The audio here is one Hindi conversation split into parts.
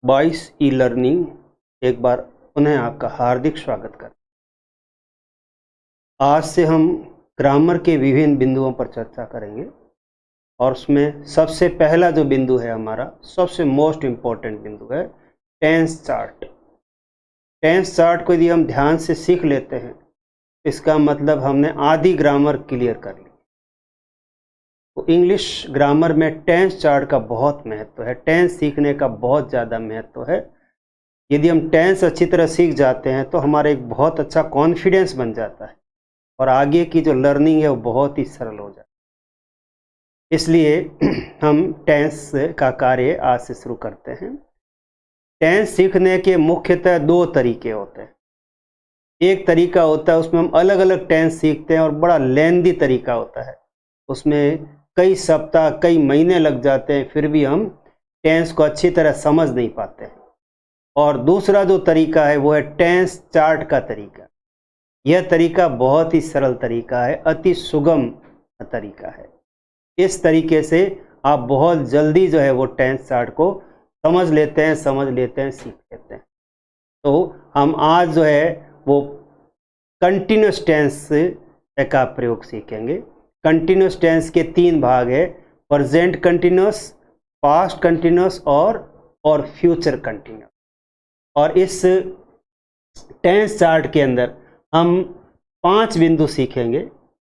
22 ई लर्निंग एक बार पुनः आपका हार्दिक स्वागत करते हैं। आज से हम ग्रामर के विभिन्न बिंदुओं पर चर्चा करेंगे और उसमें सबसे पहला जो बिंदु है हमारा सबसे मोस्ट इम्पोर्टेंट बिंदु है टेंस चार्ट। टेंस चार्ट को यदि हम ध्यान से सीख लेते हैं इसका मतलब हमने आधी ग्रामर क्लियर कर ली। तो इंग्लिश ग्रामर में टेंस चार्ट का बहुत महत्व है, टेंस सीखने का बहुत ज़्यादा महत्व है। यदि हम टेंस अच्छी तरह सीख जाते हैं तो हमारा एक बहुत अच्छा कॉन्फिडेंस बन जाता है और आगे की जो लर्निंग है वो बहुत ही सरल हो जाती है। इसलिए हम टेंस का कार्य आज से शुरू करते हैं। टेंस सीखने के मुख्यतः दो तरीके होते हैं। एक तरीका होता है उसमें हम अलग अलग टेंस सीखते हैं और बड़ा लेंदी तरीका होता है, उसमें कई सप्ताह कई महीने लग जाते हैं फिर भी हम टेंस को अच्छी तरह समझ नहीं पाते हैं। और दूसरा जो तरीका है वो है टेंस चार्ट का तरीका। यह तरीका बहुत ही सरल तरीका है, अति सुगम तरीका है। इस तरीके से आप बहुत जल्दी जो है वो टेंस चार्ट को समझ लेते हैं, सीख लेते हैं। तो हम आज जो है वो कंटिन्यूस टेंस का प्रयोग सीखेंगे। कंटिन्यूस टेंस के तीन भाग है, प्रेजेंट कंटिन्यूस, पास्ट कंटिन्यूस और फ्यूचर कंटिन्यूस। और इस टेंस चार्ट के अंदर हम 5 बिंदु सीखेंगे।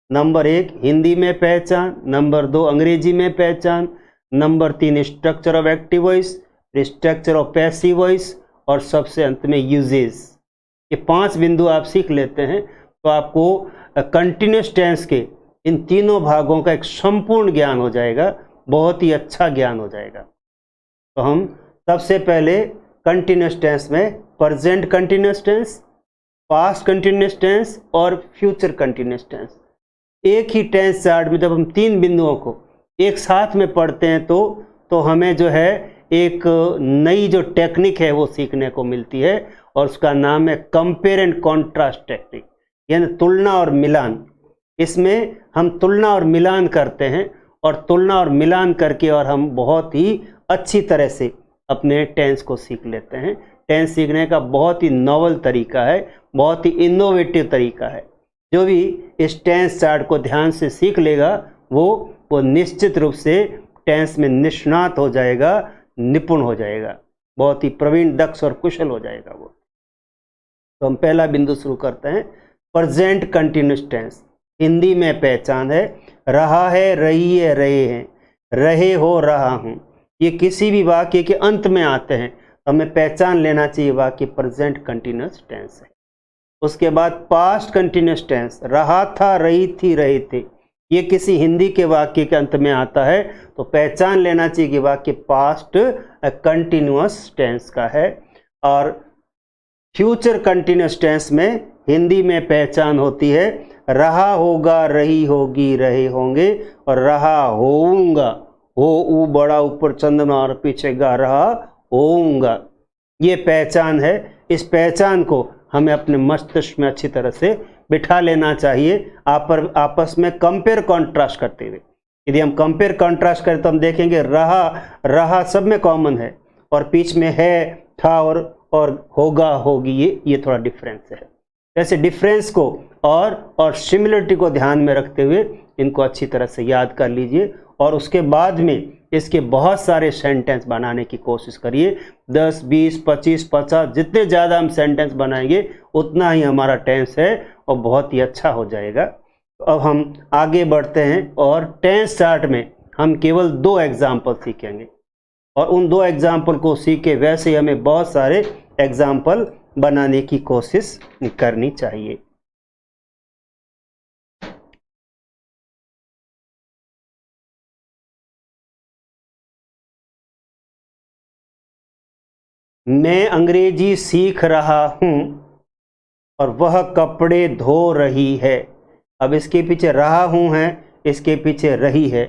नंबर 1 हिंदी में पहचान, नंबर 2 अंग्रेजी में पहचान, number 3 structure of active voice, structure of passive voice और सबसे अंत में यूजेस। ये 5 बिंदु आप सीख लेते हैं तो आपको कंटिन्यूस टेंस के इन तीनों भागों का एक संपूर्ण ज्ञान हो जाएगा, बहुत ही अच्छा ज्ञान हो जाएगा। तो हम सबसे पहले कंटिन्यूस टेंस में present continuous tense, past continuous tense और फ्यूचर कंटिन्यूस टेंस। एक ही टेंस चार्ट में जब हम 3 बिंदुओं को एक साथ में पढ़ते हैं तो हमें जो है एक नई जो टेक्निक है वो सीखने को मिलती है और उसका नाम है कंपेयर एंड कॉन्ट्रास्ट टेक्निक, यानी तुलना और मिलान। इसमें हम तुलना और मिलान करते हैं और तुलना और मिलान करके और हम बहुत ही अच्छी तरह से अपने टेंस को सीख लेते हैं। टेंस सीखने का बहुत ही नॉवल तरीका है, बहुत ही इनोवेटिव तरीका है। जो भी इस टेंस चार्ट को ध्यान से सीख लेगा वो निश्चित रूप से टेंस में निष्णात हो जाएगा, निपुण हो जाएगा, बहुत ही प्रवीण, दक्ष और कुशल हो जाएगा वो। तो हम पहला बिंदु शुरू करते हैं, प्रेजेंट कंटिन्यूस टेंस। हिंदी में पहचान है, रहा है, रही है, रहे हैं, रहे हो, रहा हूँ। ये किसी भी वाक्य के अंत में आते हैं तो हमें पहचान लेना चाहिए वाक्य प्रेजेंट कंटिन्यूस टेंस है। उसके बाद पास्ट कंटिन्यूस टेंस, रहा था, रही थी, रहे थे। ये किसी हिंदी के वाक्य के अंत में आता है तो पहचान लेना चाहिए कि वाक्य पास्ट कंटिन्यूस टेंस का है। और फ्यूचर कंटिन्यूस टेंस में हिंदी में पहचान होती है, रहा होगा, रही होगी, रहे होंगे और रहा होऊंगा। हो ऊ बड़ा ऊपर चंद्रमा और पीछे गा, रहा होऊंगा। ये पहचान है। इस पहचान को हमें अपने मस्तिष्क में अच्छी तरह से बिठा लेना चाहिए, आपस में कंपेयर कॉन्ट्रास्ट करते हुए। यदि हम कंपेयर कॉन्ट्रास्ट करें तो हम देखेंगे रहा सब में कॉमन है और बीच में है, था और होगा, होगी, ये थोड़ा डिफरेंस है। ऐसे डिफरेंस को और सिमिलरिटी को ध्यान में रखते हुए इनको अच्छी तरह से याद कर लीजिए और उसके बाद में इसके बहुत सारे सेंटेंस बनाने की कोशिश करिए। 10, 20, 25, 50 जितने ज़्यादा हम सेंटेंस बनाएंगे उतना ही हमारा टेंस है और बहुत ही अच्छा हो जाएगा। तो अब हम आगे बढ़ते हैं और टेंस चार्ट में हम केवल 2 एग्जाम्पल सीखेंगे और उन 2 एग्जाम्पल को सीखे वैसे ही हमें बहुत सारे एग्जाम्पल बनाने की कोशिश करनी चाहिए। मैं अंग्रेजी सीख रहा हूँ और वह कपड़े धो रही है। अब इसके पीछे रहा हूँ है, इसके पीछे रही है।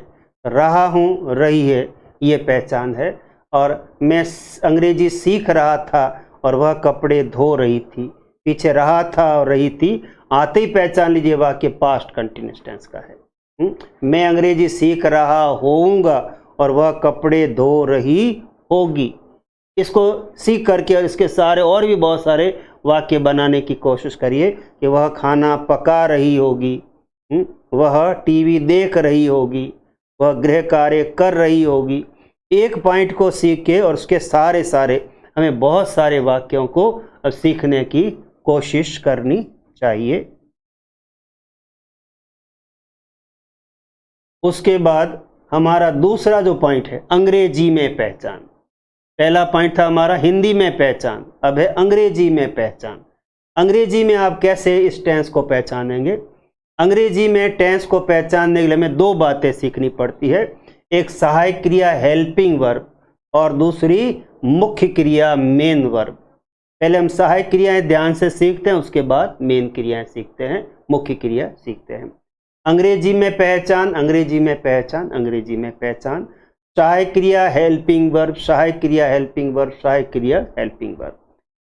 रहा हूँ, रही है, ये पहचान है। और मैं अंग्रेजी सीख रहा था और वह कपड़े धो रही थी, पीछे रहा था और रही थी, आते ही पहचान लीजिए वाक्य पास्ट कंटिन्यूस टेंस का है। मैं अंग्रेजी सीख रहा होऊंगा और वह कपड़े धो रही होगी। इसको सीख करके और इसके सारे और भी बहुत सारे वाक्य बनाने की कोशिश करिए कि वह खाना पका रही होगी, वह टीवी देख रही होगी, वह गृह कार्य कर रही होगी। एक पॉइंट को सीख के और उसके सारे सारे हमें बहुत सारे वाक्यों को सीखने की कोशिश करनी चाहिए। उसके बाद हमारा दूसरा जो पॉइंट है अंग्रेजी में पहचान। पहला पॉइंट था हमारा हिंदी में पहचान, अब है अंग्रेजी में पहचान। अंग्रेजी में आप कैसे इस टेंस को पहचानेंगे? अंग्रेजी में टेंस को पहचानने के लिए हमें दो बातें सीखनी पड़ती है, एक सहायक क्रिया हेल्पिंग वर्ब और दूसरी मुख्य क्रिया मेन वर्ब। पहले हम सहायक क्रियाएं ध्यान से सीखते हैं, उसके बाद मेन क्रियाएं सीखते हैं, मुख्य क्रिया सीखते हैं। अंग्रेजी में पहचान, अंग्रेजी में पहचान, अंग्रेजी में पहचान। सहायक क्रिया हेल्पिंग वर्ब, सहायक क्रिया हेल्पिंग वर्ब, सहायक क्रिया हेल्पिंग वर्ब।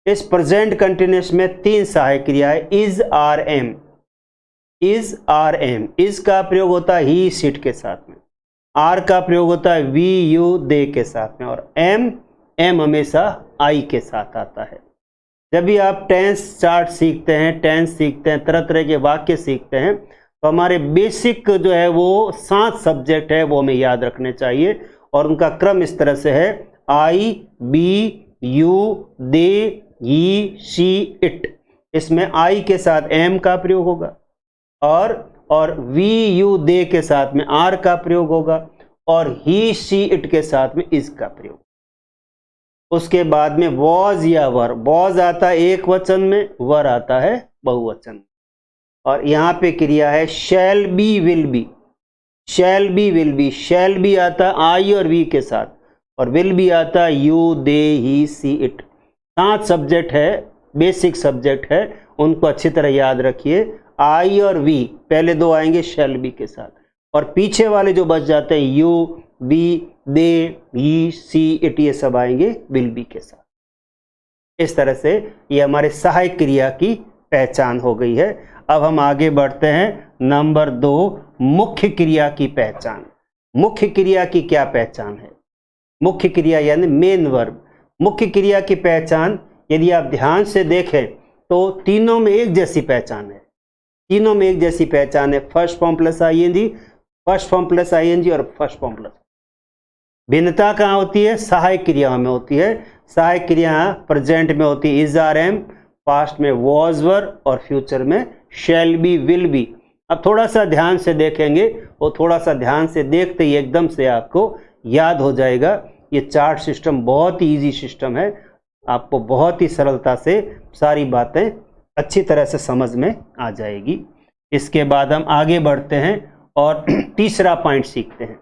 इस प्रेजेंट कंटिन्यूअस में तीन सहायक क्रिया है, is, are, am. Is, are, am. Is का प्रयोग होता है ही, सीट के साथ में। आर का प्रयोग होता है वी, यू, दे के साथ में। और एम, एम हमेशा आई के साथ आता है। जब भी आप टेंस चार्ट सीखते हैं, टेंस सीखते हैं, तरह तरह के वाक्य सीखते हैं, तो हमारे बेसिक जो है वो 7 सब्जेक्ट है वो हमें याद रखने चाहिए। और उनका क्रम इस तरह से है, I, we, you, they, he, she, it. इसमें आई के साथ एम का प्रयोग होगा और वी, यू, दे के साथ में आर का प्रयोग होगा और ही, शी, इट के साथ में इज का प्रयोग। उसके बाद में वॉज या वर। वॉज आता है एक वचन में, वर आता है बहुवचन में। और यहाँ पे क्रिया है शैल be, will B. Shall be, will B. Shall B आता है आई और वी के साथ और विल बी आता है you, they, he, she, it. 7 subject है, बेसिक सब्जेक्ट है, उनको अच्छी तरह याद रखिए। आई और वी पहले दो आएंगे शैल बी के साथ और पीछे वाले जो बच जाते हैं you, we, they, he, she, it, ये सब आएंगे विल बी के साथ। इस तरह से ये हमारे सहायक क्रिया की पहचान हो गई है। अब हम आगे बढ़ते हैं नंबर 2, मुख्य क्रिया की पहचान। मुख्य क्रिया की क्या पहचान है? मुख्य क्रिया यानी मेन वर्ब। मुख्य क्रिया की पहचान यदि आप ध्यान से देखें तो तीनों में एक जैसी पहचान है। तीनों में एक जैसी पहचान है, first form plus ING, first form plus ING और फर्स्ट फॉर्म प्लस। भिन्नता कहाँ होती है? सहायक क्रियाओं में होती है। सहायक क्रिया प्रेजेंट में होती है इज, आर, एम, पास्ट में वॉज, वर और फ्यूचर में शैल बी, विल बी। अब थोड़ा सा ध्यान से देखेंगे, वो थोड़ा सा ध्यान से देखते ही एकदम से आपको याद हो जाएगा। ये चार्ट सिस्टम बहुत ही ईजी सिस्टम है, आपको बहुत ही सरलता से सारी बातें अच्छी तरह से समझ में आ जाएगी। इसके बाद हम आगे बढ़ते हैं और तीसरा पॉइंट सीखते हैं।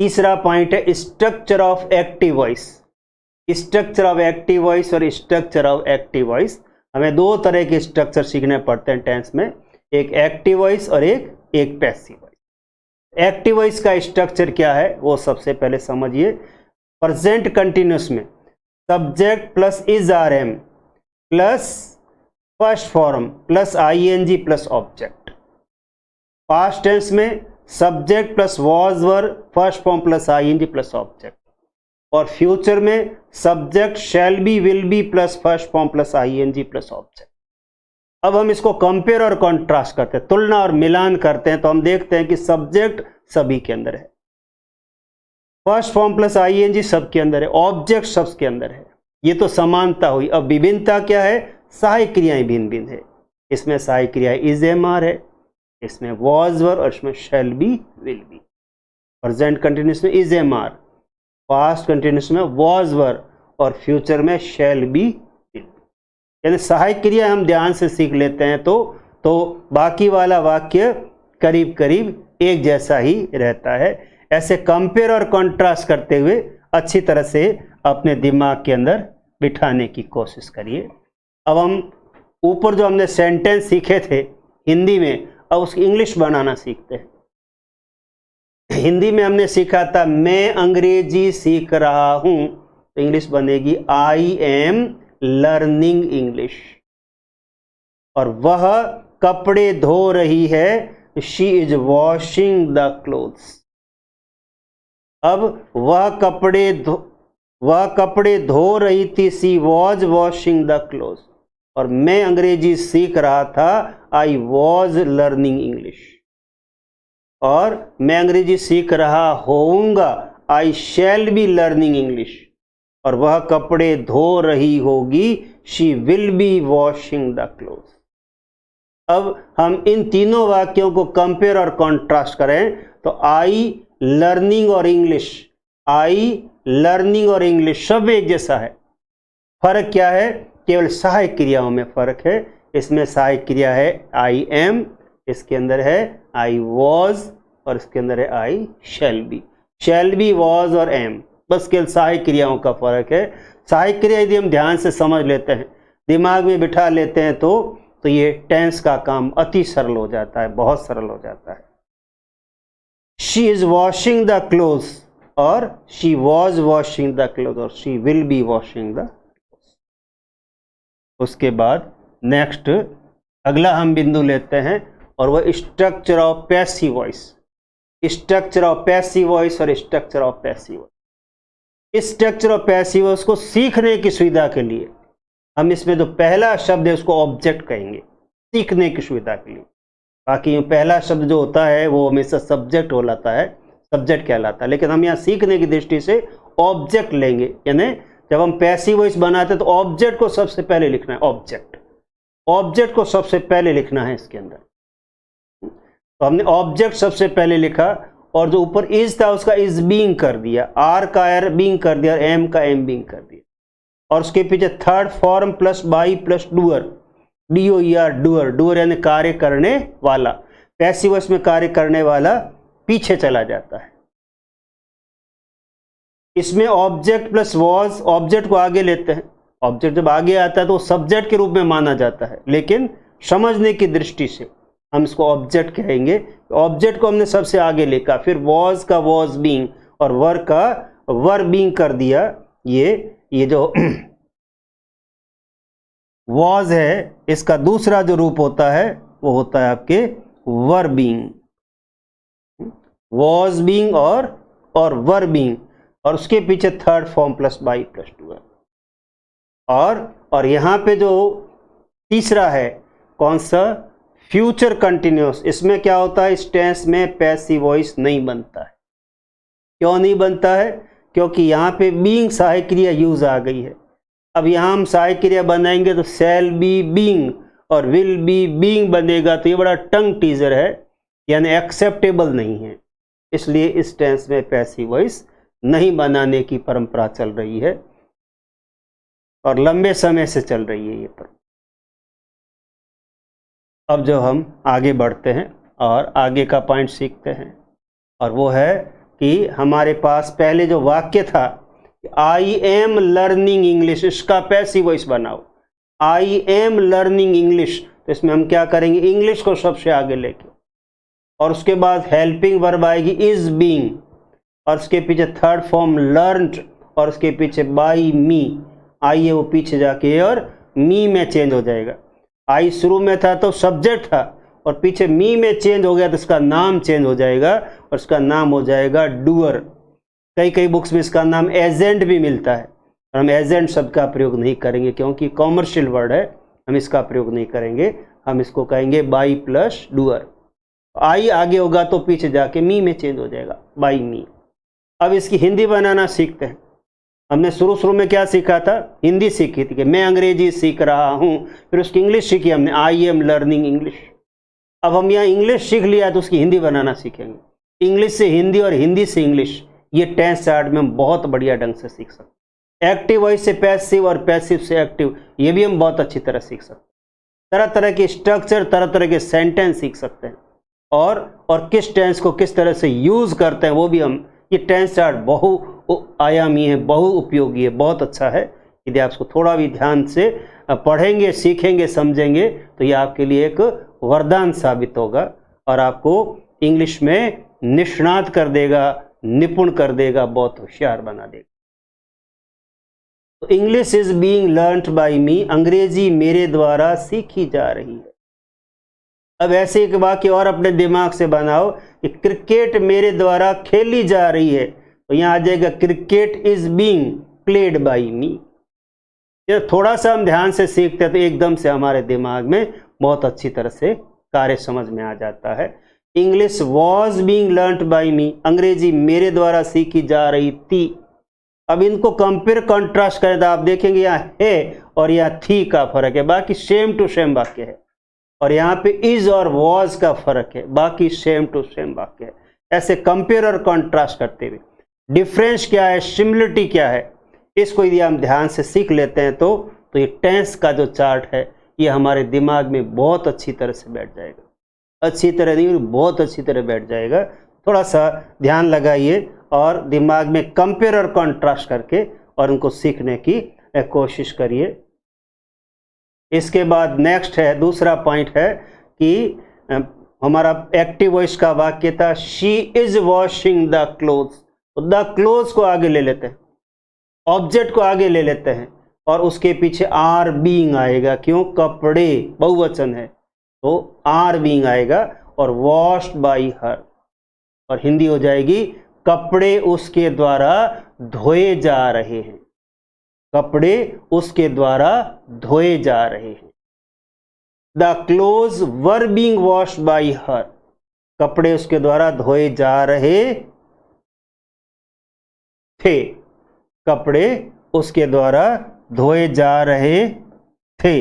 तीसरा पॉइंट है structure of active voice. Structure of active voice और स्ट्रक्चर ऑफ एक्टिव वॉइस, हमें दो तरह के स्ट्रक्चर सीखने पड़ते हैं टेंस में, एक एक्टिव वॉइस और एक पैसिव वॉइस। एक्टिव वॉइस का स्ट्रक्चर क्या है वो सबसे पहले समझिए। प्रेजेंट कंटिन्यूअस में subject plus is, are, am plus first form plus ING plus object. Past tense में subject plus was, were, first form plus ING plus object. और फ्यूचर में subject shall be, will be plus first form plus ING plus object. अब हम इसको कंपेयर और कॉन्ट्रास्ट करते हैं, तुलना और मिलान करते हैं, तो हम देखते हैं कि सब्जेक्ट सभी के अंदर है, फर्स्ट फॉर्म प्लस आईएनजी सबके अंदर है, ऑब्जेक्ट सबके अंदर है। ये तो समानता हुई। अब विभिन्नता क्या है? सहायक क्रियाएं भिन्न भिन्न है। इसमें सहायक क्रिया इज, एम, आर है, इसमें वॉज, वर और इसमें shall be, will be. Present continuous में is, am, are, past continuous में वॉज, वर और फ्यूचर में शैल बी, विल बी। यानी सहायक क्रिया हम ध्यान से सीख लेते हैं तो बाकी वाला वाक्य करीब करीब एक जैसा ही रहता है। ऐसे कंपेयर और कॉन्ट्रास्ट करते हुए अच्छी तरह से अपने दिमाग के अंदर बिठाने की कोशिश करिए। अब हम ऊपर जो हमने सेंटेंस सीखे थे हिंदी में, अब उसकी इंग्लिश बनाना सीखते हैं। हिंदी में हमने सीखा था मैं अंग्रेजी सीख रहा हूं, तो इंग्लिश बनेगी आई एम लर्निंग इंग्लिश। और वह कपड़े धो रही है, she is washing the clothes. अब वह कपड़े वह कपड़े धो रही थी, सी वॉज वॉशिंग द क्लोथ। और मैं अंग्रेजी सीख रहा था, आई वॉज लर्निंग इंग्लिश। और मैं अंग्रेजी सीख रहा होऊंगा, आई शैल बी लर्निंग इंग्लिश। और वह कपड़े धो रही होगी, she will be washing the cloth. अब हम इन तीनों वाक्यों को कंपेयर और कॉन्ट्रास्ट करें तो आई लर्निंग और इंग्लिश, आई लर्निंग और इंग्लिश सब एक जैसा है। फर्क क्या है? केवल सहायक क्रियाओं में फर्क है। इसमें सहायक क्रिया है आई एम, इसके अंदर है आई वॉज, और इसके अंदर है I shall be. Shall be, was और एम, बस केवल सहायक क्रियाओं का फर्क है। सहायक क्रिया यदि हम ध्यान से समझ लेते हैं, दिमाग में बिठा लेते हैं तो ये टेंस का काम अति सरल हो जाता है, बहुत सरल हो जाता है। She is washing the clothes, और she was washing the cloth, और she will be washing the. उसके बाद नेक्स्ट अगला हम बिंदु लेते हैं, और वह structure of passive voice. Structure of passive voice और structure of passive voice. Structure of passive voice को सीखने की सुविधा के लिए हम इसमें जो पहला शब्द है उसको ऑब्जेक्ट कहेंगे, सीखने की सुविधा के लिए। बाकी पहला शब्द जो होता है वो हमेशा सब्जेक्ट कहलाता है, सब्जेक्ट कहलाता है। लेकिन हम यहाँ सीखने की दृष्टि से ऑब्जेक्ट लेंगे, यानी जब हम पैसिव वॉइस बनाते हैं तो ऑब्जेक्ट को सबसे पहले लिखना है। ऑब्जेक्ट को सबसे पहले लिखना है इसके अंदर। तो हमने ऑब्जेक्ट सबसे पहले लिखा, और जो ऊपर इज था उसका इज बीइंग कर दिया, आर का आर बीइंग कर दिया, और एम का एम बीइंग कर दिया। और उसके पीछे third form plus by plus doer, DOER, doer यानी कार्य करने वाला। पैसिव वॉइस में कार्य करने वाला पीछे चला जाता है। इसमें ऑब्जेक्ट प्लस वॉज, ऑब्जेक्ट को आगे लेते हैं। ऑब्जेक्ट जब आगे आता है तो सब्जेक्ट के रूप में माना जाता है, लेकिन समझने की दृष्टि से हम इसको ऑब्जेक्ट कहेंगे। ऑब्जेक्ट को हमने सबसे आगे लिखा, फिर वॉज का वॉज बीइंग और वर का वर बीइंग कर दिया। ये जो वॉज है इसका दूसरा जो रूप होता है वो होता है आपके वर बीइंग, वॉज बीइंग और वर बीइंग, और उसके पीछे third form plus by plus do है। और यहाँ पे जो तीसरा है कौन सा? Future continuous. इसमें क्या होता है? इस टेंस में पैसिव वॉइस नहीं बनता है। क्यों नहीं बनता है? क्योंकि यहाँ पे बीइंग सहायक क्रिया यूज आ गई है। अब यहाँ हम सहायक क्रिया बनाएंगे तो शैल बी बीइंग और विल बी बीइंग बनेगा, तो ये बड़ा टंग टीजर है, यानी एक्सेप्टेबल नहीं है। इसलिए इस टेंस में पैसिव वॉइस नहीं बनाने की परंपरा चल रही है, और लंबे समय से चल रही है ये परंपरा। अब जो हम आगे बढ़ते हैं और आगे का पॉइंट सीखते हैं, और वो है कि हमारे पास पहले जो वाक्य था आई एम लर्निंग इंग्लिश, इसका पैसिव वॉइस बनाओ। आई एम लर्निंग इंग्लिश, तो इसमें हम क्या करेंगे? इंग्लिश को सबसे आगे लेके, और उसके बाद हेल्पिंग वर्ब आएगी इज बीइंग, और उसके पीछे थर्ड फॉर्म लर्न्ड, और उसके पीछे बाई मी। आई है वो पीछे जाके और मी में चेंज हो जाएगा। आई शुरू में था तो सब्जेक्ट था, और पीछे मी में चेंज हो गया तो इसका नाम चेंज हो जाएगा, और इसका नाम हो जाएगा डूअर। कई बुक्स में इसका नाम एजेंट भी मिलता है, और हम एजेंट शब्द का प्रयोग नहीं करेंगे क्योंकि कॉमर्शियल वर्ड है, हम इसका प्रयोग नहीं करेंगे। हम इसको कहेंगे बाई प्लस डूअर। आई आगे होगा तो पीछे जाके मी में चेंज हो जाएगा, बाई मी। अब इसकी हिंदी बनाना सीखते हैं। हमने शुरू में क्या सीखा था? हिंदी सीखी थी कि मैं अंग्रेजी सीख रहा हूँ, फिर उसकी इंग्लिश सीखी हमने, आई एम लर्निंग इंग्लिश। अब हम यहाँ इंग्लिश सीख लिया तो उसकी हिंदी बनाना सीखेंगे। इंग्लिश से हिंदी और हिंदी से इंग्लिश, ये टेंस चार्ट में हम बहुत बढ़िया ढंग से सीख सकते हैं। एक्टिव वॉइस से पैसिव और पैसिव से एक्टिव, ये भी हम बहुत अच्छी तरह सीख सकते हैं। तरह तरह के स्ट्रक्चर, तरह तरह के सेंटेंस सीख सकते हैं, और किस टेंस को किस तरह से यूज करते हैं वो भी हम। ये टेंस चार्ट बहु आयामी है, बहु उपयोगी है, बहुत अच्छा है। यदि आप इसको थोड़ा भी ध्यान से पढ़ेंगे, सीखेंगे, समझेंगे तो ये आपके लिए एक वरदान साबित होगा, और आपको इंग्लिश में निष्णात कर देगा, निपुण कर देगा, बहुत होशियार बना देगा। तो English is being learned by me, अंग्रेजी मेरे द्वारा सीखी जा रही है। अब ऐसे एक वाक्य और अपने दिमाग से बनाओ कि क्रिकेट मेरे द्वारा खेली जा रही है, तो यहाँ आ जाएगा cricket is being played by me. थोड़ा सा हम ध्यान से सीखते हैं तो एकदम से हमारे दिमाग में बहुत अच्छी तरह से कार्य समझ में आ जाता है। English was being learned by me, अंग्रेजी मेरे द्वारा सीखी जा रही थी। अब इनको कंपेयर कंट्रास्ट करें तो आप देखेंगे यहाँ है और यहाँ थी का फर्क है, बाकी सेम टू सेम वाक्य है। और यहाँ पे इज और वॉज का फर्क है, बाकी सेम टू सेम वाक्य है। ऐसे कंपेयर और कंट्रास्ट करते हुए डिफरेंस क्या है, सिमिलरिटी क्या है, इसको यदि हम ध्यान से सीख लेते हैं तो ये टेंस का जो चार्ट है ये हमारे दिमाग में बहुत अच्छी तरह से बैठ जाएगा। अच्छी तरह नहीं, बहुत अच्छी तरह बैठ जाएगा। थोड़ा सा ध्यान लगाइए और दिमाग में कंपेयर और कंट्रास्ट करके और उनको सीखने की कोशिश करिए। इसके बाद नेक्स्ट है, दूसरा पॉइंट है कि हमारा एक्टिव वॉइस का वाक्य था she is washing the clothes. तो द क्लोथ्स को आगे ले लेते हैं, ऑब्जेक्ट को आगे ले लेते हैं और उसके पीछे आर बीइंग आएगा। क्यों? कपड़े बहुवचन है तो आर बीइंग आएगा और वॉश्ड बाई हर, और हिंदी हो जाएगी कपड़े उसके द्वारा धोए जा रहे हैं। कपड़े उसके द्वारा धोए जा रहे हैं। The clothes were being washed by her, कपड़े उसके द्वारा धोए जा रहे थे। कपड़े उसके द्वारा धोए जा रहे थे।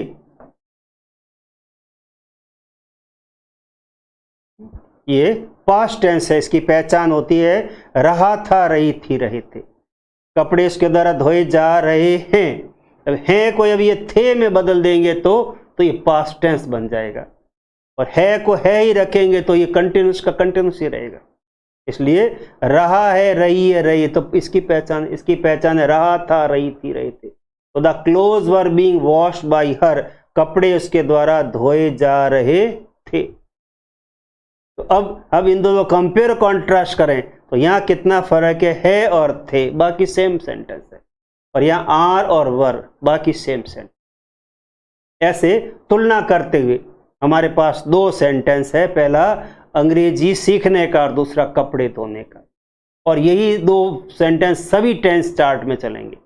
ये पास्ट टेंस है, इसकी पहचान होती है रहा था, रही थी, रहे थे। कपड़े उसके द्वारा धोए जा रहे हैं। अब हैं को अब ये थे में बदल देंगे तो ये पास्ट टेंस बन जाएगा, और है को है ही रखेंगे तो ये कंटिन्यूस का कंटिन्यूस ही रहेगा। इसलिए रहा है, रही है, रही, तो इसकी पहचान है रहा था, रही थी, रहे थे। तो the clothes were being washed by her, कपड़े उसके द्वारा धोए जा रहे थे। तो अब इन दोनों कंपेयर कॉन्ट्रास्ट करें तो यहाँ कितना फर्क है और थे, बाकी सेम सेंटेंस है, और यहाँ आर और वर, बाकी सेम सेंटेंस। ऐसे तुलना करते हुए हमारे पास दो सेंटेंस है, पहला अंग्रेजी सीखने का और दूसरा कपड़े धोने का, और यही दो सेंटेंस सभी टेंस चार्ट में चलेंगे।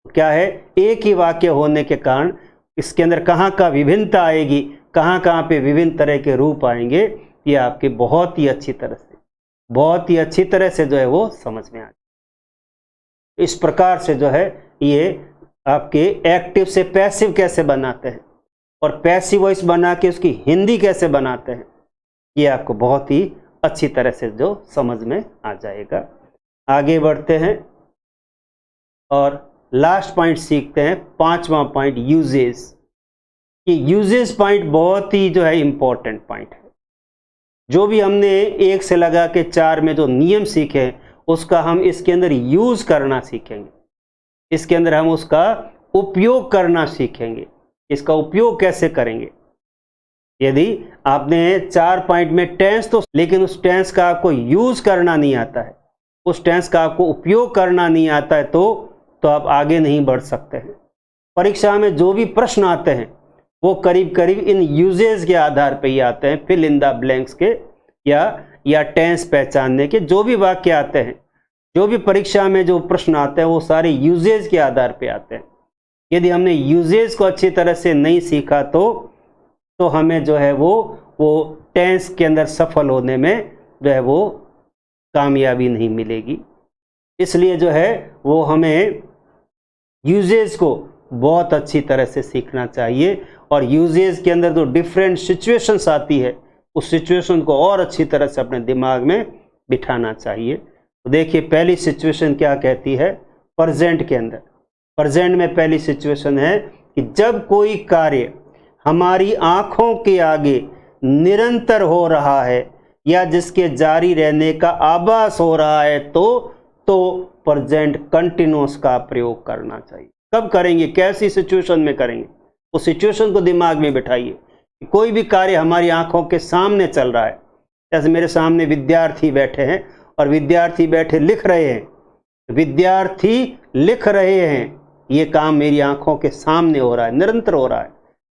क्या है, एक ही वाक्य होने के कारण इसके अंदर कहाँ का विभिन्नता आएगी, कहाँ कहाँ पे विभिन्न तरह के रूप आएंगे, ये आपके बहुत ही अच्छी तरह से जो है वो समझ में आ जाए। इस प्रकार से जो है ये आपके एक्टिव से पैसिव कैसे बनाते हैं और पैसिव वॉइस बना के उसकी हिंदी कैसे बनाते हैं, ये आपको बहुत ही अच्छी तरह से जो समझ में आ जाएगा। आगे बढ़ते हैं और लास्ट पॉइंट सीखते हैं, पांचवा पॉइंट यूजेस। ये यूजेस पॉइंट बहुत ही जो है इंपॉर्टेंट पॉइंट है। जो भी हमने 1 से लगा के 4 में जो नियम सीखे उसका हम इसके अंदर यूज करना सीखेंगे, इसके अंदर हम उसका उपयोग करना सीखेंगे। इसका उपयोग कैसे करेंगे? यदि आपने 4 पॉइंट में टेंस तो, लेकिन उस टेंस का आपको यूज करना नहीं आता है, उस टेंस का आपको उपयोग करना नहीं आता है तो आप आगे नहीं बढ़ सकते हैं। परीक्षा में जो भी प्रश्न आते हैं वो करीब करीब इन यूजेस के आधार पे ही आते हैं, फिल इन द ब्लैंक्स के या टेंस पहचानने के जो भी वाक्य आते हैं, जो भी परीक्षा में जो प्रश्न आते हैं वो सारे यूजेस के आधार पे आते हैं। यदि हमने यूजेस को अच्छी तरह से नहीं सीखा तो हमें जो है वो टेंस के अंदर सफल होने में जो है वो कामयाबी नहीं मिलेगी। इसलिए जो है वो हमें यूजेस को बहुत अच्छी तरह से सीखना चाहिए, और यूजेस के अंदर जो डिफरेंट सिचुएशंस आती है उस सिचुएशन को और अच्छी तरह से अपने दिमाग में बिठाना चाहिए। तो देखिए पहली सिचुएशन क्या कहती है, प्रेजेंट के अंदर। प्रेजेंट में पहली सिचुएशन है कि जब कोई कार्य हमारी आंखों के आगे निरंतर हो रहा है या जिसके जारी रहने का आभास हो रहा है तो प्रेजेंट कंटिन्यूअस का प्रयोग करना चाहिए। कब करेंगे, कैसी सिचुएशन में करेंगे, उस सिचुएशन को दिमाग में बिठाइए। कोई भी कार्य हमारी आंखों के सामने चल रहा है, जैसे मेरे सामने विद्यार्थी बैठे हैं और विद्यार्थी बैठे लिख रहे हैं, विद्यार्थी लिख रहे हैं, ये काम मेरी आंखों के सामने हो रहा है, निरंतर हो रहा है।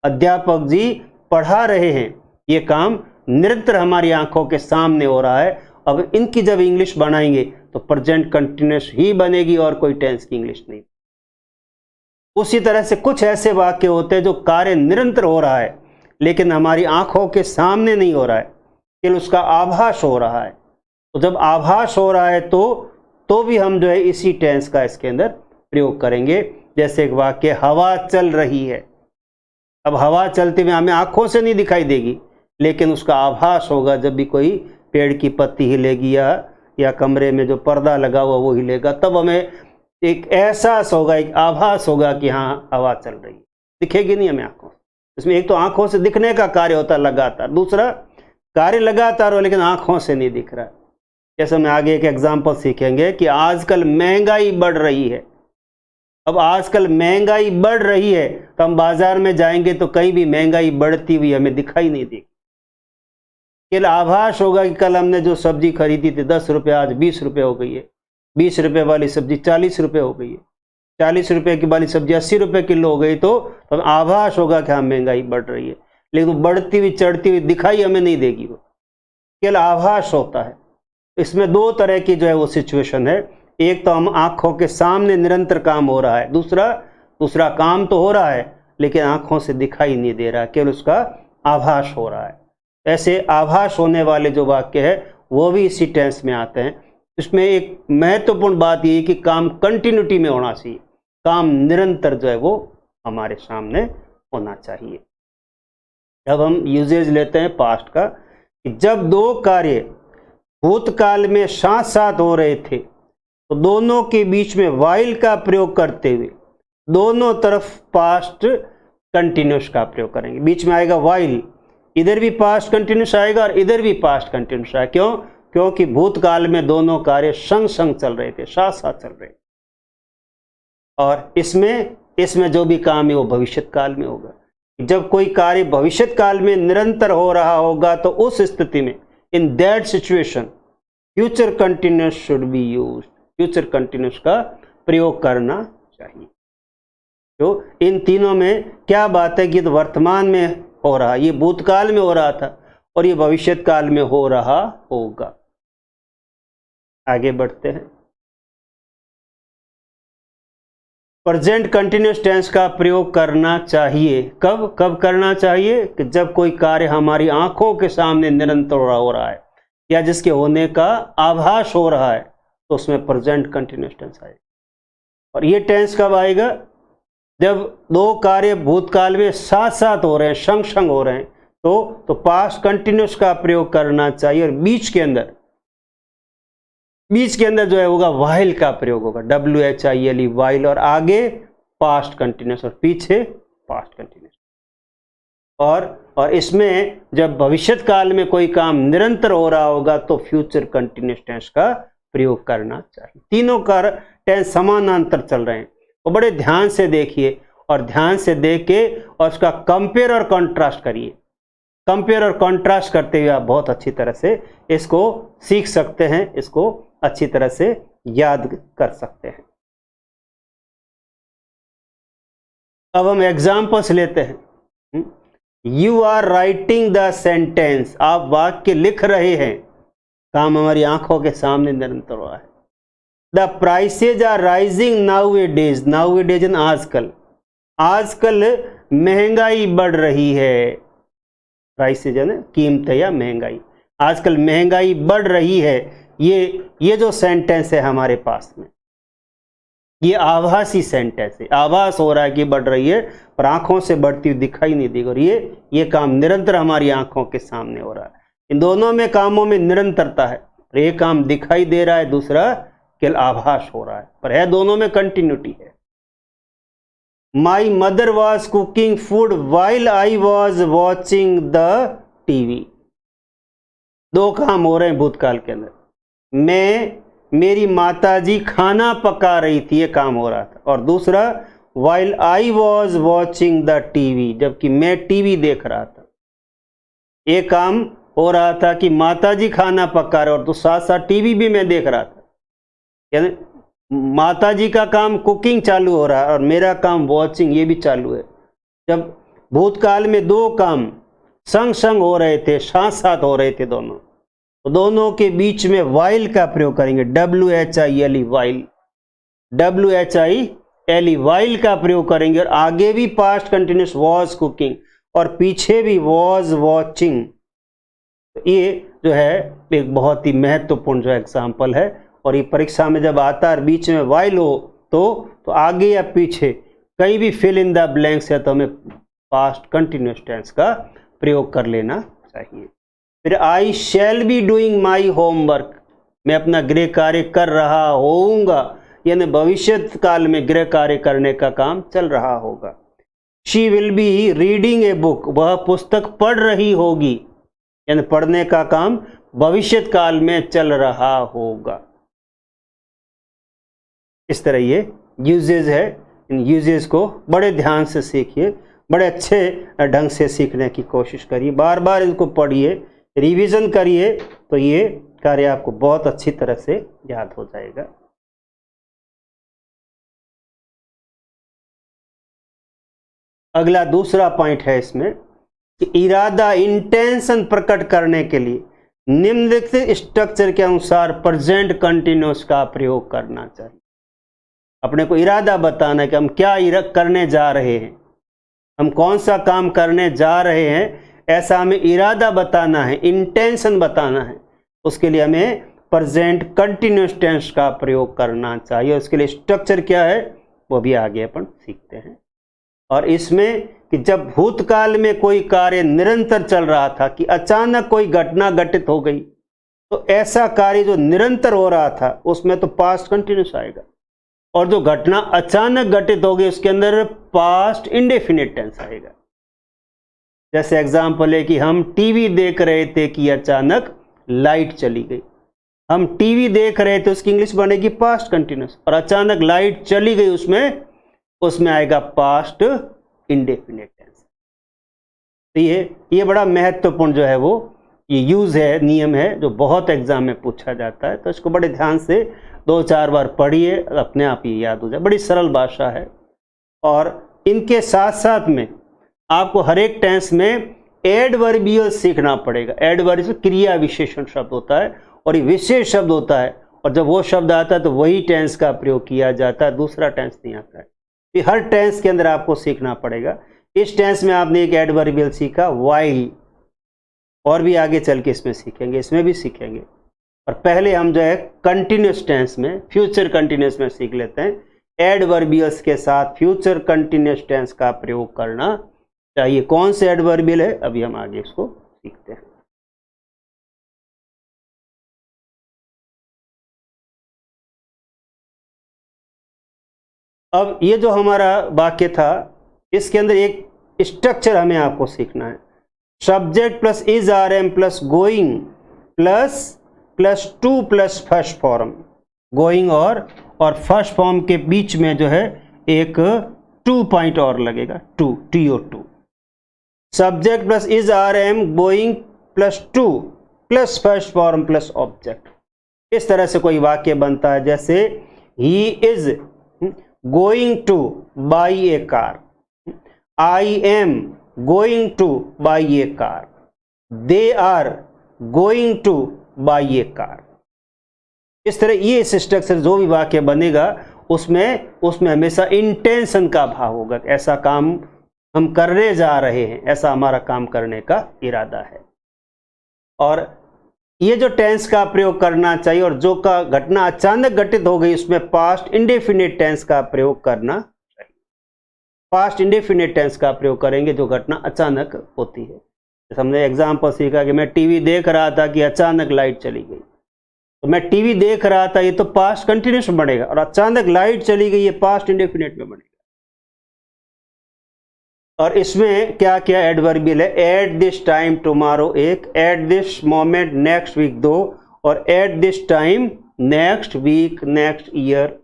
अध्यापक जी पढ़ा रहे हैं, ये काम निरंतर हमारी आंखों के सामने हो रहा है। अब इनकी जब इंग्लिश बनाएंगे तो प्रेजेंट कंटिन्यूअस ही बनेगी और कोई टेंस की इंग्लिश नहीं। उसी तरह से कुछ ऐसे वाक्य होते हैं जो कार्य निरंतर हो रहा है लेकिन हमारी आंखों के सामने नहीं हो रहा है, केवल उसका आभास हो रहा है। तो जब आभास हो रहा है तो भी हम जो है इसी टेंस का इसके अंदर प्रयोग करेंगे। जैसे एक वाक्य, हवा चल रही है। अब हवा चलते हुए हमें आंखों से नहीं दिखाई देगी लेकिन उसका आभास होगा। जब भी कोई पेड़ की पत्ती हिलेगी या कमरे में जो पर्दा लगा हुआ वो हिलेगा, तब हमें एक एहसास होगा, एक आभास होगा कि हाँ हवा चल रही है। दिखेगी नहीं हमें आंखों से। इसमें एक तो आंखों से दिखने का कार्य होता है लगातार, दूसरा कार्य लगातार हो लेकिन आंखों से नहीं दिख रहा है। जैसे हम आगे एक एग्जाम्पल सीखेंगे कि आजकल महंगाई बढ़ रही है। अब आजकल महंगाई बढ़ रही है तो हम बाजार में जाएंगे तो कहीं भी महंगाई बढ़ती हुई हमें दिखाई नहीं देगी। केवल आभास होगा कि कल हमने जो सब्जी खरीदी थी 10 रुपये, आज 20 रुपये हो गई है। 20 रुपये वाली सब्जी 40 रुपये हो गई है। 40 रुपये की वाली सब्जी 80 रुपये किलो हो गई तो हम आभास होगा कि हाँ महंगाई बढ़ रही है, लेकिन वो बढ़ती हुई चढ़ती हुई दिखाई हमें नहीं देगी, वो केवल आभास होता है। इसमें दो तरह की जो है वो सिचुएशन है। एक तो हम आंखों के सामने निरंतर काम हो रहा है, दूसरा काम तो हो रहा है लेकिन आंखों से दिखाई नहीं दे रहा है, केवल उसका आभास हो रहा है। ऐसे आभास होने वाले जो वाक्य है वो भी इसी टेंस में आते हैं। इसमें एक महत्वपूर्ण बात ये है कि काम कंटिन्यूटी में होना चाहिए, काम निरंतर जो है वो हमारे सामने होना चाहिए। अब हम यूजेज लेते हैं पास्ट का, कि जब दो कार्य भूतकाल में साथ साथ हो रहे थे तो दोनों के बीच में वाइल का प्रयोग करते हुए दोनों तरफ पास्ट कंटिन्यूस का प्रयोग करेंगे। बीच में आएगा वाइल, इधर भी पास्ट कंटिन्यूस आएगा और इधर भी पास्ट कंटिन्यूस आएगा। क्यों? क्योंकि भूतकाल में दोनों कार्य संग संग चल रहे थे, साथ साथ चल रहे थे। और इसमें जो भी काम है वो भविष्यत काल में होगा। जब कोई कार्य भविष्यत काल में निरंतर हो रहा होगा तो उस स्थिति में, in that situation, future continuous should be used, future continuous का प्रयोग करना चाहिए। तो इन तीनों में क्या बात है कि तो वर्तमान में हो रहा, ये भूतकाल में हो रहा था और ये भविष्यत काल में हो रहा होगा। आगे बढ़ते हैं। प्रेजेंट कंटिन्यूस टेंस का प्रयोग करना चाहिए। कब करना चाहिए? कि जब कोई कार्य हमारी आंखों के सामने निरंतर हो रहा है या जिसके होने का आभास हो रहा है तो उसमें प्रेजेंट कंटिन्यूस टेंस आएगा। और ये टेंस कब आएगा? जब दो कार्य भूतकाल में साथ साथ हो रहे हैं, संग संग हो रहे हैं, तो पास्ट कंटिन्यूस का प्रयोग करना चाहिए। और बीच के अंदर जो है होगा वाइल का प्रयोग होगा, WHILE, वाइल, और आगे पास्ट कंटिन्यूस और पीछे पास्ट कंटिन्यूस। और इसमें जब भविष्यत काल में कोई काम निरंतर हो रहा होगा तो फ्यूचर कंटिन्यूस टेंस का प्रयोग करना चाहिए। तीनों का टेंस समानांतर चल रहे हैं, तो बड़े ध्यान से देखिए और ध्यान से देख के और उसका कंपेयर और कॉन्ट्रास्ट करिए। कंपेयर और कॉन्ट्रास्ट करते हुए आप बहुत अच्छी तरह से इसको सीख सकते हैं, इसको अच्छी तरह से याद कर सकते हैं। अब हम एग्जाम्पल्स लेते हैं। You are writing the sentence, आप वाक्य लिख रहे हैं, काम हमारी आंखों के सामने निरंतर हो रहा है। The prices are rising nowadays, आजकल महंगाई बढ़ रही है। प्राइसेज है ना, कीमत या महंगाई, आजकल महंगाई बढ़ रही है। ये जो सेंटेंस है हमारे पास में, ये आभासी सेंटेंस है। आभास हो रहा है कि बढ़ रही है पर आंखों से बढ़ती हुई दिखाई नहीं देगी। और ये काम निरंतर हमारी आंखों के सामने हो रहा है। इन दोनों में कामों में निरंतरता है। एक काम दिखाई दे रहा है, दूसरा केवल आभास हो रहा है, पर है दोनों में कंटिन्यूटी है। My mother was cooking food while I was watching the TV. दो काम हो रहे हैं भूतकाल के अंदर। मेरी माताजी खाना पका रही थी, ये काम हो रहा था। और दूसरा while I was watching the TV, जबकि मैं टीवी देख रहा था। एक काम हो रहा था कि माताजी खाना पका रहे और तो साथ साथ टीवी भी मैं देख रहा था। यानी माताजी का काम कुकिंग चालू हो रहा है और मेरा काम वॉचिंग ये भी चालू है। जब भूतकाल में दो काम संग संग हो रहे थे, साथ साथ हो रहे थे दोनों, तो दोनों के बीच में वाइल का प्रयोग करेंगे, WHILE, वाइल, WHILE, एली वाइल का प्रयोग करेंगे और आगे भी पास्ट कंटिन्यूस वॉज कुकिंग और पीछे भी वॉज वॉचिंग। ये जो है एक बहुत ही महत्वपूर्ण जो एग्जाम्पल है और ये परीक्षा में जब आता है बीच में वाइल हो तो आगे या पीछे कहीं भी फिल इन द ब्लैंक्स है तो हमें पास्ट कंटिन्यूस टेंस का प्रयोग कर लेना चाहिए। फिर I shall be doing my homework, मैं अपना गृह कार्य कर रहा होऊंगा, यानी भविष्य काल में गृह कार्य करने का काम चल रहा होगा। She will be reading a book, वह पुस्तक पढ़ रही होगी, यानी पढ़ने का काम भविष्य काल में चल रहा होगा। इस तरह ये यूजेज है, इन यूजेज को बड़े ध्यान से सीखिए, बड़े अच्छे ढंग से सीखने की कोशिश करिए, बार बार इनको पढ़िए, रिवीजन करिए, तो ये कार्य आपको बहुत अच्छी तरह से याद हो जाएगा। अगला दूसरा पॉइंट है इसमें कि इरादा इंटेंशन प्रकट करने के लिए निम्नलिखित स्ट्रक्चर के अनुसार प्रेजेंट कंटिन्यूस का प्रयोग करना चाहिए। अपने को इरादा बताना है कि हम क्या करने जा रहे हैं, हम कौन सा काम करने जा रहे हैं, ऐसा हमें इरादा बताना है, इंटेंशन बताना है। उसके लिए हमें प्रेजेंट कंटिन्यूस टेंस का प्रयोग करना चाहिए। उसके लिए स्ट्रक्चर क्या है वो भी आगे अपन सीखते हैं। और इसमें कि जब भूतकाल में कोई कार्य निरंतर चल रहा था कि अचानक कोई घटना घटित हो गई, तो ऐसा कार्य जो निरंतर हो रहा था उसमें तो पास्ट कंटिन्यूस आएगा, और जो घटना अचानक घटित हो गई उसके अंदर पास्ट इंडेफिनिट टेंस आएगा। जैसे एग्जाम्पल है कि हम टीवी देख रहे थे कि अचानक लाइट चली गई। हम टीवी देख रहे थे, उसकी इंग्लिश बनेगी पास्ट कंटिन्यूस, और अचानक लाइट चली गई उसमें आएगा पास्ट इंडेफिनिट टेंस। तो ये बड़ा महत्वपूर्ण जो है वो ये यूज है, नियम है, जो बहुत एग्जाम में पूछा जाता है। तो इसको बड़े ध्यान से 2-4 बार पढ़िए, अपने आप ही याद हो जाए। बड़ी सरल भाषा है। और इनके साथ साथ में आपको हर एक टेंस में एडवर्बियल सीखना पड़ेगा। एडवर्बियल क्रिया विशेषण शब्द होता है और ये विशेष शब्द होता है, और जब वो शब्द आता है तो वही टेंस का प्रयोग किया जाता है, दूसरा टेंस नहीं आता है। ये हर टेंस के अंदर आपको सीखना पड़ेगा। इस टेंस में आपने एक एडवर्बियल सीखा व्हाइल, और भी आगे चल के इसमें सीखेंगे, इसमें भी सीखेंगे। और पहले हम जो है कंटिन्यूस टेंस में, फ्यूचर कंटिन्यूस में सीख लेते हैं। एडवर्बियल्स के साथ फ्यूचर कंटिन्यूस टेंस का प्रयोग करना चाहिए। कौन से एडवर्बियल है अभी हम आगे इसको सीखते हैं। अब ये जो हमारा वाक्य था, इसके अंदर एक स्ट्रक्चर हमें आपको सीखना है। Subject plus is are am plus going plus to plus first form. Going और फर्स्ट फॉर्म के बीच में जो है एक 2 पॉइंट और लगेगा, TO2। Subject plus is are am going plus to plus first form plus object. इस तरह से कोई वाक्य बनता है, जैसे he is going to buy a car, I am going to buy a car, they are going to buy a car. इस तरह ये स्ट्रक्चर जो भी वाक्य बनेगा उसमें हमेशा इंटेंशन का भाव होगा। ऐसा काम हम करने जा रहे हैं, ऐसा हमारा काम करने का इरादा है। और ये जो टेंस का प्रयोग करना चाहिए, और जो का घटना अचानक घटित हो गई उसमें पास्ट इंडेफिनिट टेंस का प्रयोग करना चाहिए। पास्ट इंडेफिनिट टेंस का प्रयोग करेंगे जो घटना अचानक होती है। जैसे हमने एग्जाम्पल सीखा कि मैं टीवी देख रहा था कि अचानक लाइट चली गई, तो मैं टीवी देख रहा था ये तो पास्ट कंटिन्यूस में बनेगा, और अचानक लाइट चली गई ये पास्ट इंडेफिनिट में बनेगा। और इसमें क्या क्या एडवर्बियल है, एट दिस टाइम टुमारो एक, at this moment next week 2, और at this time next week next year,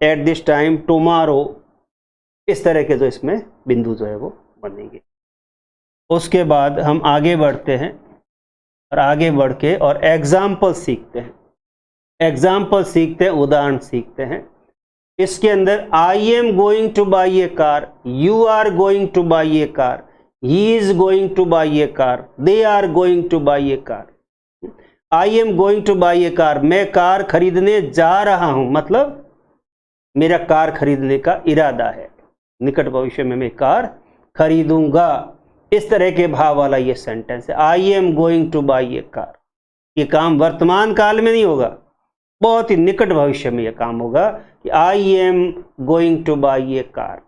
at this time tomorrow. इस तरह के जो इसमें बिंदु जो है वो बनेंगे। उसके बाद हम आगे बढ़ते हैं, और आगे बढ़ के और एग्जाम्पल सीखते हैं। एग्जाम्पल सीखते हैं, उदाहरण सीखते हैं। इसके अंदर I am going to buy a car, you are going to buy a car, he is going to buy a car, they are going to buy a car. I am going to buy a car, मैं कार खरीदने जा रहा हूं, मतलब मेरा कार खरीदने का इरादा है, निकट भविष्य में मैं कार खरीदूंगा, इस तरह के भाव वाला ये सेंटेंस है। आई am going to buy a car. ये काम वर्तमान काल में नहीं होगा, बहुत ही निकट भविष्य में यह काम होगा कि I am going to buy a car.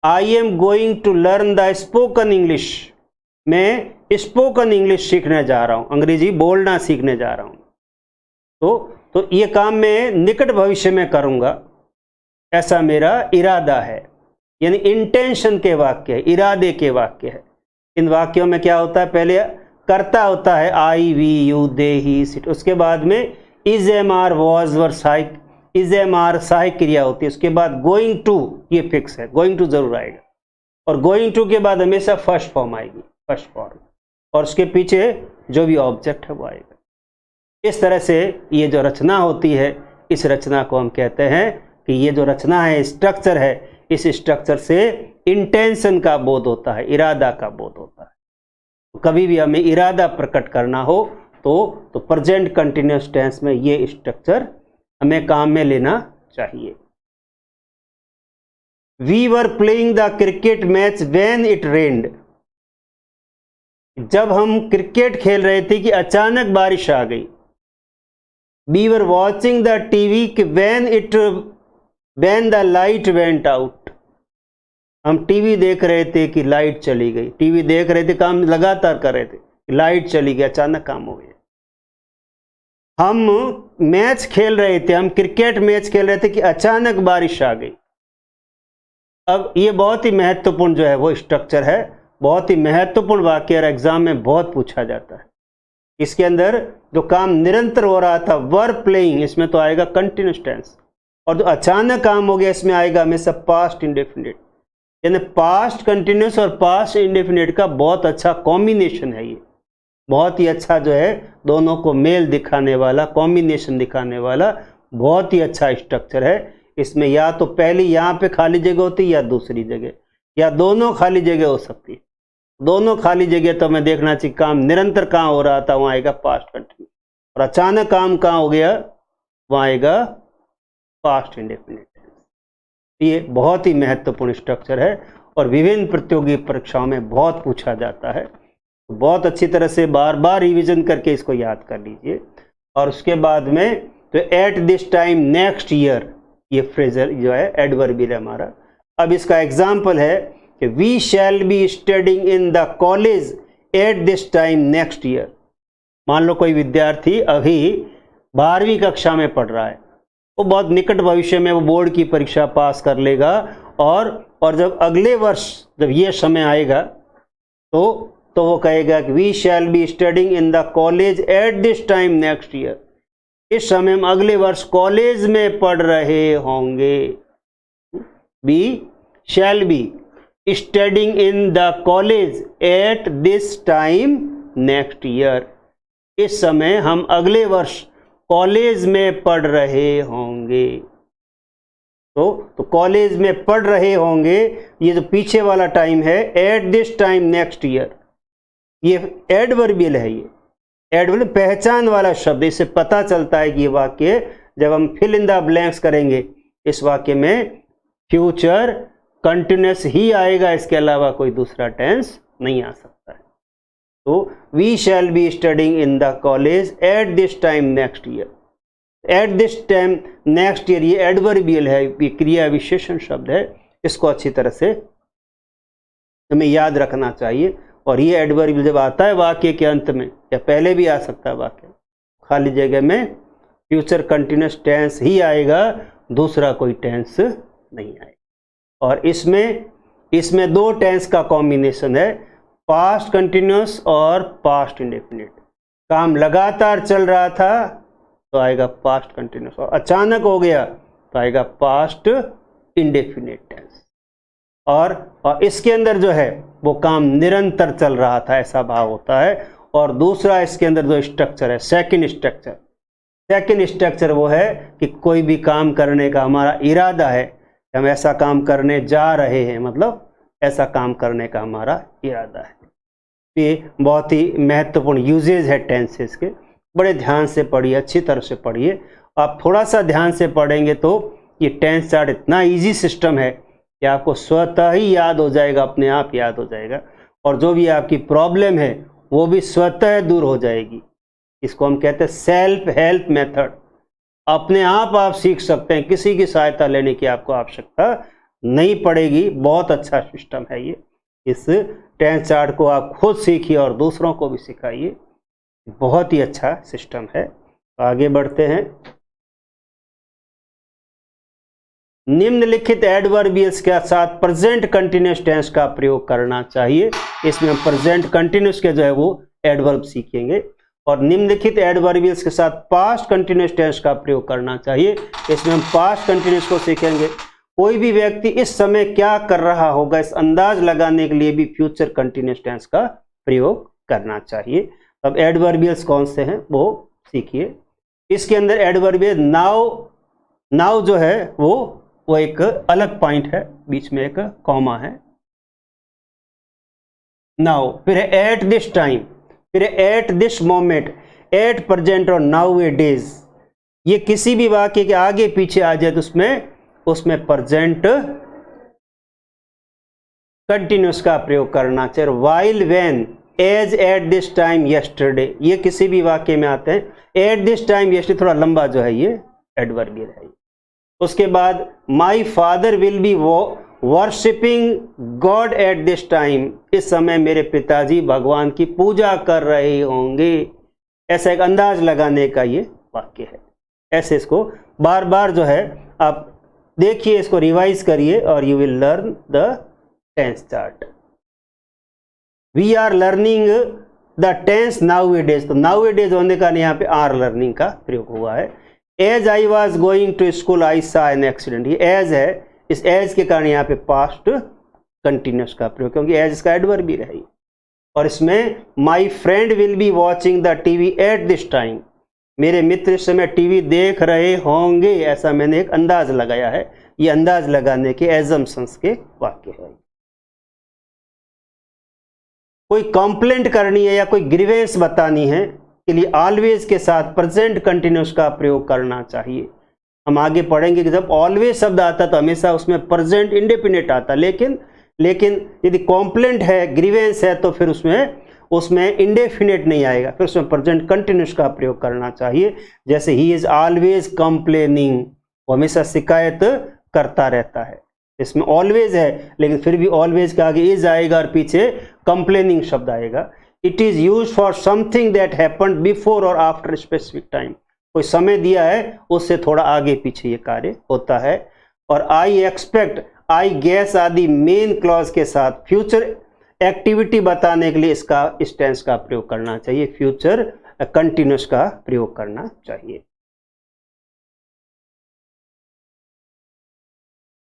I am going to learn the spoken English. मैं स्पोकन इंग्लिश सीखने जा रहा हूं, अंग्रेजी बोलना सीखने जा रहा हूं। तो ये काम मैं निकट भविष्य में करूंगा, ऐसा मेरा इरादा है। यानी इंटेंशन के वाक्य है, इरादे के वाक्य है। इन वाक्यों में क्या होता है, पहले कर्ता होता है I we you they he she it, उसके बाद में is am are was were सहायक, इज एम आर सहायक क्रिया होती है, उसके बाद गोइंग टू, ये फिक्स है, गोइंग टू जरूर आएगा, और गोइंग टू के बाद हमेशा फर्स्ट फॉर्म आएगी, फर्स्ट फॉर्म, और उसके पीछे जो भी ऑब्जेक्ट है वो आएगा। इस तरह से ये जो रचना होती है, इस रचना को हम कहते हैं कि ये जो रचना है, स्ट्रक्चर है, इस स्ट्रक्चर से इंटेंशन का बोध होता है, इरादा का बोध होता है। तो कभी भी हमें इरादा प्रकट करना हो तो प्रेजेंट कंटिन्यूअस टेंस में ये स्ट्रक्चर हमें काम में लेना चाहिए। We were playing the cricket match when it rained. जब हम क्रिकेट खेल रहे थे कि अचानक बारिश आ गई। We were watching the TV when the light went out. हम टीवी देख रहे थे कि लाइट चली गई, टीवी देख रहे थे, काम लगातार कर रहे थे, लाइट चली गई, अचानक काम हो गया। हम मैच खेल रहे थे, हम क्रिकेट मैच खेल रहे थे कि अचानक बारिश आ गई। अब ये बहुत ही महत्वपूर्ण जो है वो स्ट्रक्चर है, बहुत ही महत्वपूर्ण वाक्य, और एग्जाम में बहुत पूछा जाता है। इसके अंदर जो काम निरंतर हो रहा था, वर प्लेइंग, इसमें तो आएगा कंटिन्यूअस टेंस, और जो अचानक काम हो गया इसमें आएगा हमेशा पास्ट इंडेफिनिट। यानी पास्ट कंटिन्यूअस और पास्ट इंडेफिनिट का बहुत अच्छा कॉम्बिनेशन है, ये बहुत ही अच्छा जो है, दोनों को मेल दिखाने वाला, कॉम्बिनेशन दिखाने वाला बहुत ही अच्छा स्ट्रक्चर है। इसमें या तो पहली यहाँ पे खाली जगह होती है या दूसरी जगह, या दोनों खाली जगह हो सकती है। दोनों खाली जगह तो हमें देखना चाहिए काम निरंतर कहाँ हो रहा था, वहाँ आएगा पास्ट कंटिन्यूअस, और अचानक काम कहाँ हो गया, वहाँ आएगा पास्ट इंडेफिनिट। ये बहुत ही महत्वपूर्ण स्ट्रक्चर है और विभिन्न प्रतियोगी परीक्षाओं में बहुत पूछा जाता है। बहुत अच्छी तरह से बार बार रिवीजन करके इसको याद कर लीजिए। और उसके बाद में तो eight this time next year, ये फ्रेजर जो है एडवर्बियल है हमारा। अब इसका एग्जाम्पल है कि we shall be studying in the college at this time next year. मान लो कोई विद्यार्थी अभी 12वीं कक्षा में पढ़ रहा है, वो बहुत निकट भविष्य में वो बोर्ड की परीक्षा पास कर लेगा, और जब अगले वर्ष जब ये समय आएगा तो वो कहेगा कि we shall be studying in the college at this time next year. इस समय हम अगले वर्ष कॉलेज में पढ़ रहे होंगे। We shall be studying in the college at this time next year. इस समय हम अगले वर्ष कॉलेज में पढ़ रहे होंगे। तो कॉलेज में पढ़ रहे होंगे, ये जो पीछे वाला टाइम है, at this time next year, ये एडवर्बियल है। ये एडवर्बियल पहचान वाला शब्द, इससे पता चलता है कि ये वाक्य जब हम फिल इन द ब्लैंक्स करेंगे, इस वाक्य में फ्यूचर कंटिन्यूअस ही आएगा, इसके अलावा कोई दूसरा टेंस नहीं आ सकता है। तो we shall be studying in the college at this time next year. At this time next year ये एडवर्बियल है, ये क्रिया विशेषण शब्द है, इसको अच्छी तरह से हमें याद रखना चाहिए। और ये एडवर्बियल जब आता है वाक्य के अंत में, या पहले भी आ सकता है वाक्य, खाली जगह में फ्यूचर कंटिन्यूअस टेंस ही आएगा, दूसरा कोई टेंस नहीं आएगा। और इसमें दो टेंस का कॉम्बिनेशन है, पास्ट कंटिन्यूअस और पास्ट इंडेफिनिट। काम लगातार चल रहा था तो आएगा पास्ट कंटिन्यूअस, और अचानक हो गया तो आएगा पास्ट इंडेफिनिट टेंस। और इसके अंदर जो है वो काम निरंतर चल रहा था, ऐसा भाव होता है। और दूसरा इसके अंदर जो स्ट्रक्चर है, सेकंड स्ट्रक्चर वो है कि कोई भी काम करने का हमारा इरादा है, हम ऐसा काम करने जा रहे हैं, मतलब ऐसा काम करने का हमारा इरादा है। ये बहुत ही महत्वपूर्ण यूजेज है टेंसेस के, बड़े ध्यान से पढ़िए, अच्छी तरह से पढ़िए। आप थोड़ा सा ध्यान से पढ़ेंगे तो ये टेंस चार्ट इतना इजी सिस्टम है कि आपको स्वतः ही याद हो जाएगा, अपने आप याद हो जाएगा, और जो भी आपकी प्रॉब्लम है वो भी स्वतः दूर हो जाएगी। इसको हम कहते हैं सेल्फ हेल्प मेथड। अपने आप सीख सकते हैं, किसी की सहायता लेने की आपको आवश्यकता नहीं पड़ेगी। बहुत अच्छा सिस्टम है ये। इस टेंस चार्ट को आप खुद सीखिए और दूसरों को भी सिखाइए। बहुत ही अच्छा सिस्टम है। आगे बढ़ते हैं। निम्नलिखित एडवर्बियल्स के साथ प्रेजेंट कंटिन्यूअस टेंस का प्रयोग करना चाहिए। इसमें हम प्रेजेंट कंटिन्यूअस के जो है वो एडवर्ब सीखेंगे, और निम्नलिखित एडवर्बियल्स के साथ पास्ट कंटिन्यूअस टेंस का प्रयोग करना चाहिए। इसमें हम पास्ट कंटिन्यूअस को सीखेंगे। कोई भी व्यक्ति इस समय क्या कर रहा होगा, इस अंदाज लगाने के लिए भी फ्यूचर कंटिन्यूअस टेंस का प्रयोग करना चाहिए। अब एडवर्बियल्स कौन से हैं वो सीखिए। इसके अंदर एडवर्बियल नाउ जो है वो एक अलग पॉइंट है, बीच में एक कॉमा है। नाउ, फिर है एट दिस टाइम, फिर eight this moment, at present और नाउ ए डेज। ये किसी भी वाक्य के आगे पीछे आ जाए तो उसमें प्रेजेंट कंटिन्यूअस का प्रयोग करना चाहिए। While, when, as, at this time, yesterday, ये किसी भी वाक्य में आते हैं। एट दिस टाइम, यस्टरडे थोड़ा लंबा जो है ये एडवर्बियल है। उसके बाद my father will be worshipping God eight this time, इस समय मेरे पिताजी भगवान की पूजा कर रहे होंगे। ऐसा एक अंदाज लगाने का ये वाक्य है। ऐसे इसको बार बार जो है आप देखिए, इसको रिवाइज करिए और you will learn the tense chart. We are learning the tense nowadays, तो नाउ ए डेज होने का यहाँ पे आर लर्निंग का प्रयोग हुआ है। As I was going to school I saw an accident, ये एज है, इस एज के कारण यहाँ पे पास्ट कंटिन्यूअस का प्रयोग, क्योंकि एज इसका एडवर्ब भी रही। और इसमें my friend will be watching the TV at this time, मेरे मित्र इस समय टीवी देख रहे होंगे, ऐसा मैंने एक अंदाज लगाया है। ये अंदाज लगाने के एजम्पशंस के वाक्य है। कोई कंप्लेंट करनी है या कोई ग्रीवेंस बतानी है के लिए ऑलवेज के साथ प्रेजेंट कंटिन्यूअस का प्रयोग करना चाहिए। हम आगे पढ़ेंगे कि जब ऑलवेज शब्द आता तो हमेशा उसमें प्रेजेंट इंडेफिनिट आता, लेकिन यदि कंप्लेंट है, ग्रीवेंस है, तो फिर उसमें इंडेफिनिट नहीं आएगा, फिर उसमें प्रेजेंट कंटिन्यूअस का प्रयोग करना चाहिए। जैसे ही इज ऑलवेज कंप्लेनिंग, वो हमेशा शिकायत करता रहता है। इसमें ऑलवेज है लेकिन फिर भी ऑलवेज के आगे इज आएगा और पीछे कंप्लेनिंग शब्द आएगा। It is use for something that happened before और आफ्टर स्पेसिफिक टाइम, कोई समय दिया है उससे थोड़ा आगे पीछे ये कार्य होता है। और आई एक्सपेक्ट, आई गेस आदि मेन क्लॉज के साथ फ्यूचर एक्टिविटी बताने के लिए इस टेंस का प्रयोग करना चाहिए, फ्यूचर कंटिन्यूअस का प्रयोग करना चाहिए।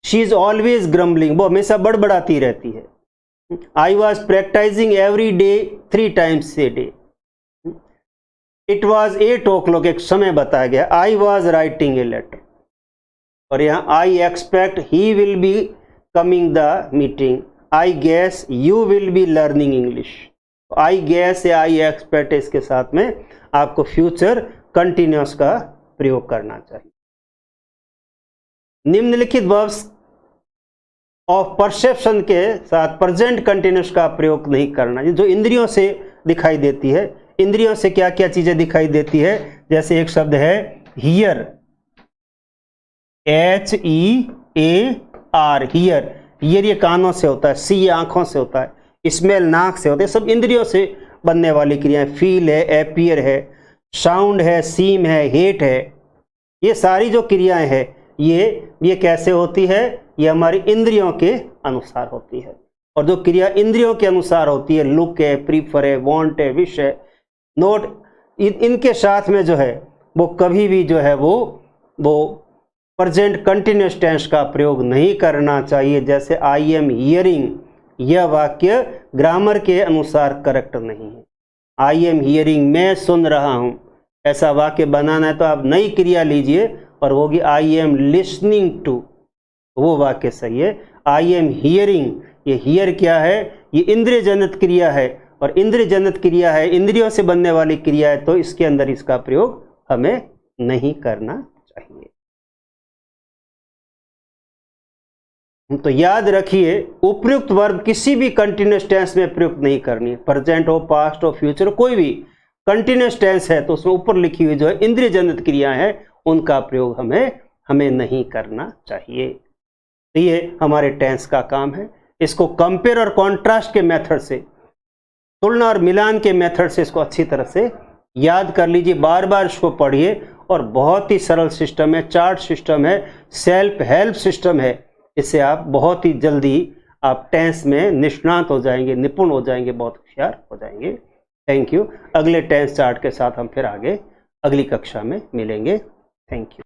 शी इज ऑलवेज ग्रम्बलिंग, वो हमेशा बड़बड़ाती रहती है। I was practising every day 3 times a day। It was 8 o'clock, एक समय बताया गया। I was writing a letter, और यहाँ I expect he will be coming the meeting. I guess you will be learning English. I guess या आई एक्सपेक्ट, इसके साथ में आपको फ्यूचर कंटिन्यूअस का प्रयोग करना चाहिए। निम्नलिखित वर्ब्स ऑफ परसेप्शन के साथ प्रेजेंट कंटिन्यूअस का प्रयोग नहीं करना, जो इंद्रियों से दिखाई देती है। इंद्रियों से क्या क्या चीजें दिखाई देती है, जैसे एक शब्द है हियर, HEAR, हियर, हियर ये कानों से होता है, सी ये आंखों से होता है, स्मेल नाक से होता है, सब इंद्रियों से बनने वाली क्रियाएं। फील है, एपियर है, साउंड है, सीम है, हेट है, ये सारी जो क्रियाएं हैं ये कैसे होती है, ये हमारी इंद्रियों के अनुसार होती है। और जो क्रिया इंद्रियों के अनुसार होती है, लुक है, प्रीफर है, वांट है, विश है, नोट, इनके साथ में जो है वो कभी भी जो है वो प्रेजेंट कंटिन्यूअस टेंस का प्रयोग नहीं करना चाहिए। जैसे आई एम हियरिंग, यह वाक्य ग्रामर के अनुसार करेक्ट नहीं है। आई एम हियरिंग, मैं सुन रहा हूं, ऐसा वाक्य बनाना है तो आप नई क्रिया लीजिए और वो होगी आई एम लिसनिंग टू, वो वाक्य सही है। आई एम हियरिंग, ये हियर क्या है, ये इंद्रिय जनित क्रिया है, और इंद्रिय जनित क्रिया है, इंद्रियों से बनने वाली क्रिया है, तो इसके अंदर इसका प्रयोग हमें नहीं करना चाहिए। तो याद रखिए, उपयुक्त वर्ब किसी भी कंटिन्यूअस टेंस में प्रयुक्त नहीं करनी है। प्रेजेंट हो, पास्ट हो, फ्यूचर हो, कोई भी कंटिन्यूअस टेंस है तो उसमें ऊपर लिखी हुई जो है इंद्रिय जनित क्रिया है उनका प्रयोग हमें नहीं करना चाहिए। तो ये हमारे टेंस का काम है। इसको कंपेयर और कॉन्ट्रास्ट के मेथड से, तुलना और मिलान के मेथड से इसको अच्छी तरह से याद कर लीजिए, बार बार इसको पढ़िए। और बहुत ही सरल सिस्टम है, चार्ट सिस्टम है, सेल्फ हेल्प सिस्टम है। इससे आप बहुत ही जल्दी आप टेंस में निष्णात हो जाएंगे, निपुण हो जाएंगे, बहुत होशियार हो जाएंगे। Thank you. अगले टेंस चार्ट के साथ हम फिर आगे अगली कक्षा में मिलेंगे। Thank you.